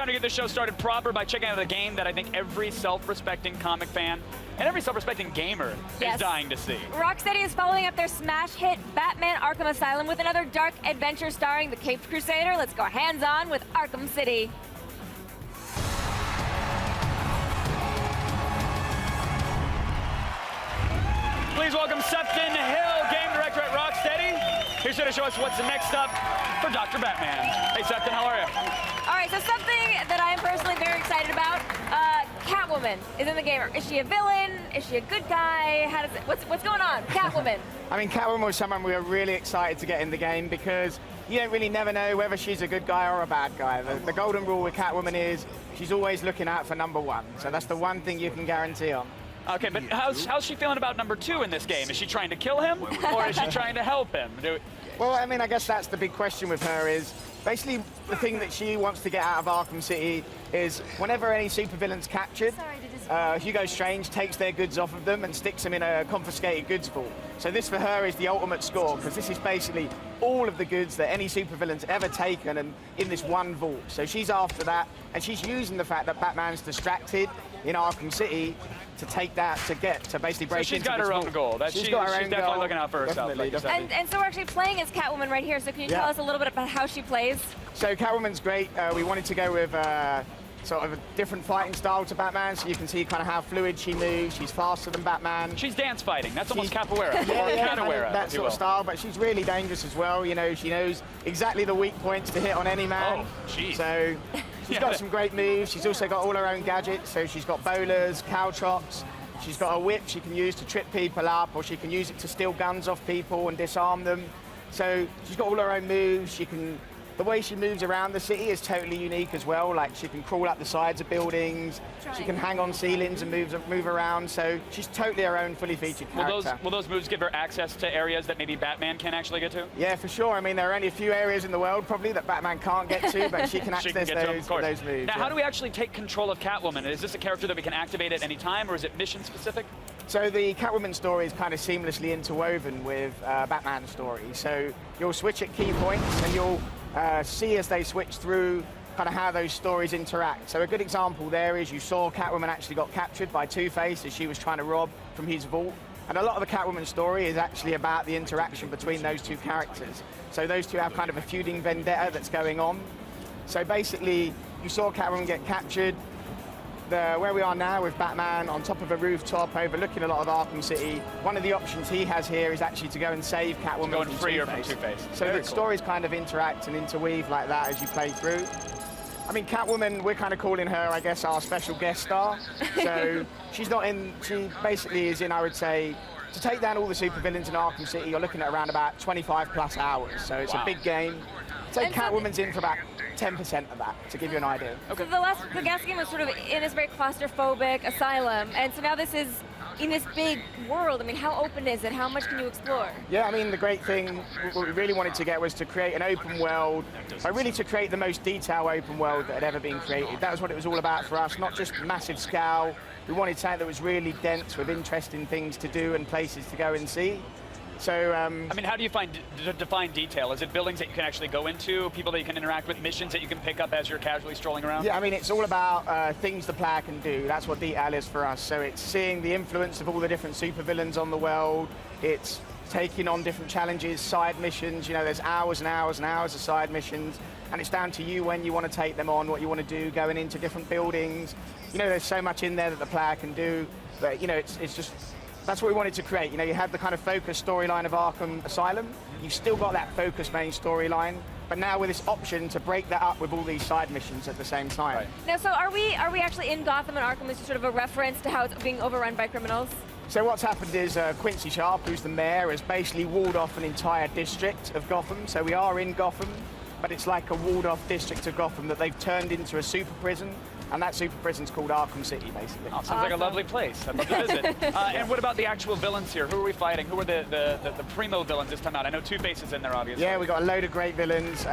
to get the show started proper by checking out a game that I think every self-respecting comic fan and every self-respecting gamer is dying to see. Rocksteady is following up their smash hit Batman Arkham Asylum with another dark adventure starring the Caped Crusader. Let's go hands-on with Arkham City. Please welcome Sefton Hill, game director at Rocksteady. He's here to show us what's next up for Dr. Batman. Hey, Sefton, how are you? All right, so something that I am personally very excited about, Catwoman is in the game. Is she a villain? Is she a good guy? How does it, what's going on? Catwoman. I mean, Catwoman was someone we were really excited to get in the game because you don't really never know whether she's a good guy or a bad guy. The golden rule with Catwoman is she's always looking out for number one. So that's the one thing you can guarantee on. Okay, but how's she feeling about number 2 in this game? Is she trying to kill him, or is she trying to help him? Well, I mean, I guess that's the big question with her is, basically the thing that she wants to get out of Arkham City is whenever any supervillain's captured, Hugo Strange takes their goods off of them and sticks them in a confiscated goods vault. So this for her is the ultimate score, because this is basically all of the goods that any supervillain's ever taken and in this one vault. So she's after that, and she's using the fact that Batman's distracted in Arkham City to take that, to basically break into she's got her own goal. She's definitely looking out for herself. Definitely. And so we're actually playing as Catwoman right here, so can you tell us a little bit about how she plays? So Catwoman's great. We wanted to go with sort of a different fighting style to Batman, so you can see kind of how fluid she moves. She's faster than Batman. She's dance fighting. That's almost capoeira. That sort of style, but she's really dangerous as well. You know, she knows exactly the weak points to hit on any man. Oh, jeez. So she's got some great moves. She's also got all her own gadgets. So she's got bowlers, caltrops. She's got a whip she can use to trip people up, or she can use it to steal guns off people and disarm them. So she's got all her own moves. The way she moves around the city is totally unique as well. Like, she can crawl up the sides of buildings, she can hang on ceilings and move around. So she's totally her own fully featured character. Will those moves give her access to areas that maybe Batman can actually get to? Yeah, for sure. I mean, there are only a few areas in the world probably that Batman can't get to, but she can access those moves. Now, how do we actually take control of Catwoman? Is this a character that we can activate at any time, or is it mission specific? So the Catwoman story is kind of seamlessly interwoven with Batman's story. So you'll switch at key points, and you'll see as they switch through kind of how those stories interact. So a good example there is you saw Catwoman actually got captured by Two-Face as she was trying to rob from his vault. And a lot of the Catwoman story is actually about the interaction between those two characters. So those two have kind of a feuding vendetta that's going on. So basically, you saw Catwoman get captured. Where we are now with Batman on top of a rooftop overlooking a lot of Arkham City, one of the options he has here is actually to go and save Catwoman from Two-Face. So the stories kind of interact and interweave like that as you play through. I mean, Catwoman, we're kind of calling her, I guess, our special guest star. So she basically is in, I would say, to take down all the supervillains in Arkham City, you're looking at around about 25 plus hours. So it's a big game. So Catwoman's in for about 10% of that, to give you an idea. Okay. So the last game was sort of in this very claustrophobic asylum, and so now this is in this big world. I mean, how open is it? How much can you explore? Yeah, I mean, the great thing, what we really wanted to get was to create an open world, really to create the most detailed open world that had ever been created. That was what it was all about for us, not just massive scale. We wanted something that was really dense with interesting things to do and places to go and see. So, I mean, how do you define detail? Is it buildings that you can actually go into, people that you can interact with, missions that you can pick up as you're casually strolling around? Yeah, I mean, it's all about things the player can do. That's what detail is for us. So it's seeing the influence of all the different supervillains on the world. It's taking on different challenges, side missions. You know, there's hours and hours and hours of side missions, and it's down to you when you want to take them on, what you want to do, going into different buildings. You know, there's so much in there that the player can do, but, you know, it's just... That's what we wanted to create. You know, you had the kind of focused storyline of Arkham Asylum. You've still got that focused main storyline, but now with this option to break that up with all these side missions at the same time. Right. Now, so are we actually in Gotham and Arkham? Is sort of a reference to how it's being overrun by criminals? So what's happened is Quincy Sharp, who's the mayor, has basically walled off an entire district of Gotham. So we are in Gotham, but it's like a walled-off district of Gotham that they've turned into a super prison. And that super prison's called Arkham City, basically. Oh, sounds like a lovely place. I'd love to visit. And what about the actual villains here? Who are we fighting? Who are the primo villains this time out? I know Two-Face is in there, obviously. Yeah, we got a load of great villains.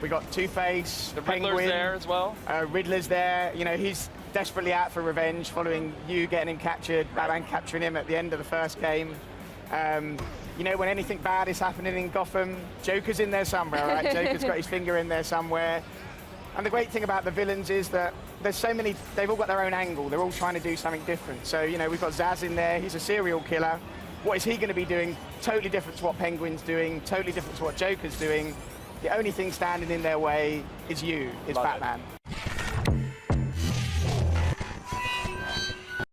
We got Two-Face, the Penguin. Riddler's there as well. Riddler's there. You know, he's desperately out for revenge following you getting him captured, Batman capturing him at the end of the first game. You know, when anything bad is happening in Gotham, Joker's in there somewhere, right? Joker's got his finger in there somewhere. And the great thing about the villains is that there's so many, they've all got their own angle. They're all trying to do something different. So, you know, we've got Zaz in there. He's a serial killer. What is he going to be doing? Totally different to what Penguin's doing, totally different to what Joker's doing. The only thing standing in their way is Batman.